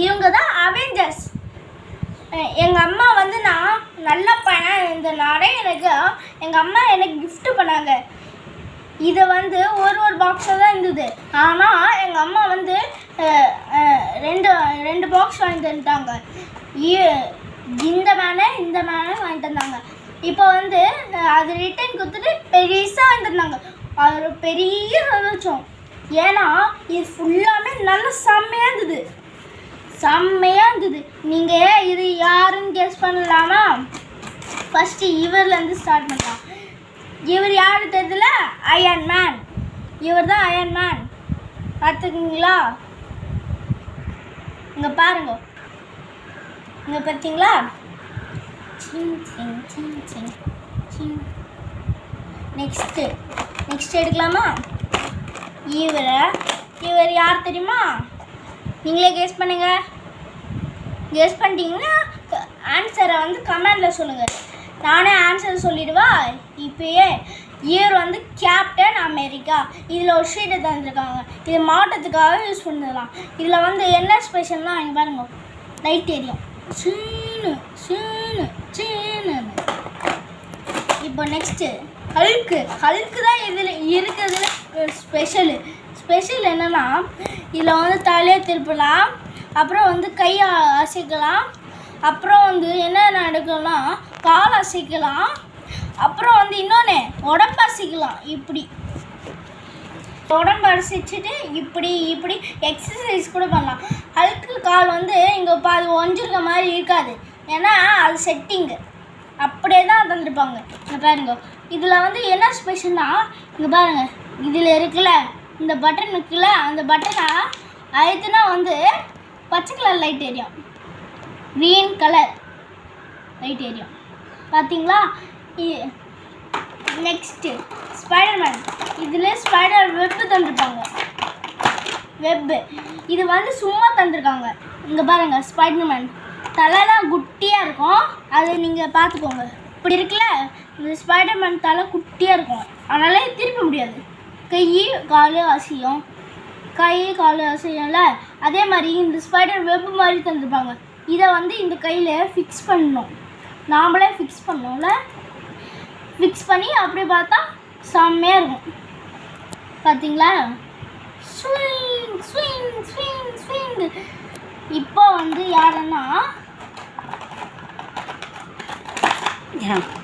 இவங்க தான் அவெஞ்சர்ஸ். எங்கள் அம்மா வந்து நான் நல்ல பையன் இருந்தனாலே எங்கள் அம்மா எனக்கு கிஃப்ட் பண்ணாங்க. இதை வந்து ஒரு பாக்ஸாக தான் இருந்தது. ஆனால் எங்கள் அம்மா வந்து ரெண்டு பாக்ஸ் வாங்கி தந்துட்டாங்க. இந்த மேனே வாங்கி தந்தாங்க. இப்போ வந்து அது ரிட்டர்ன் கொடுத்துட்டு பெருசாக வாங்கி தந்தாங்க. அது பெரிய சந்தோஷம். ஏன்னா இது ஃபுல்லாமே நல்ல செம்மையாக இருந்தது. நீங்கள் இது யாருன்னு கெஸ் பண்ணலாமா? ஃபஸ்ட்டு இவர்லேருந்து ஸ்டார்ட் பண்ணலாம். இவர் யாரு தெரியல? Iron Man. இவர் தான் அயன் மேன். பார்த்துக்கிங்களா? இங்கே பாருங்க, இங்கே பார்த்தீங்களா? நெக்ஸ்ட் எடுக்கலாமா? இவர் யார் தெரியுமா? நீங்களே கெஸ் பண்ணுங்க. கெஸ் பண்ணிட்டீங்கன்னா ஆன்சரை வந்து கமெண்டில் சொல்லுங்கள். நானே ஆன்சர் சொல்லிடுவா இப்போயே. இவர் வந்து கேப்டன் அமெரிக்கா. இதில் ஒரு ஷீட்டை தந்துருக்காங்க. இது மாவட்டத்துக்காக யூஸ் பண்ணிடலாம். இதில் வந்து என்ன ஸ்பெஷல்னா இங்கே பாருங்க, லைட் எரியும். இப்போ நெக்ஸ்ட்டு ஹல்க்கு தான் இதில் இருக்கிறதுல ஸ்பெஷல் என்னென்னா இதில் வந்து தலையை திருப்பலாம், அப்புறம் வந்து கையை அசைக்கலாம், அப்புறம் வந்து என்ன நடக்கலாம், கால் அசைக்கலாம், அப்புறம் வந்து இன்னொன்று உடம்பு அசைக்கலாம். இப்படி உடம்பு அசைச்சிட்டு இப்படி எக்ஸசைஸ் கூட பண்ணலாம். ஹல்க்கு கால் வந்து இங்கே பாதி ஒஞ்சிருக்க மாதிரி இருக்காது. ஏன்னா அது செட்டிங்கு அப்படியே தான் தந்துருப்பாங்க. இங்கே பாருங்க, இதில் வந்து என்ன ஸ்பெஷல்னா இங்கே பாருங்கள், இதில் இருக்குல்ல இந்த பட்டன் இருக்குல்ல, அந்த பட்டனை அழுத்தினா வந்து பச்சை கலர் லைட் எரியும், க்ரீன் கலர் லைட் எரியும். பார்த்தீங்களா? Next Spiderman. இதில் ஸ்பைடர் வெப்பு தந்துருப்பாங்க. இது வந்து சும்மா தந்துருக்காங்க. இங்கே பாருங்கள், ஸ்பைடர்மேன் தலைலாம் குட்டியாக இருக்கும். அது நீங்கள் பார்த்துக்கோங்க. இப்படி இருக்குல்ல, இந்த ஸ்பைடர்மேன் தலை குட்டியாக இருக்கும், அதனால் திருப்ப முடியாது. கை கால் அசையும்ல, அதே மாதிரி இந்த ஸ்பைடர் வெப் மாதிரி தந்துருப்பாங்க. இதை வந்து இந்த கையில் ஃபிக்ஸ் பண்ணணும். நாமளே ஃபிக்ஸ் பண்ணோம்ல, ஃபிக்ஸ் பண்ணி அப்படி பார்த்தா செம்மையாக இருக்கும். பார்த்தீங்களா? ஸ்விங். இப்போ வந்து யாருன்னா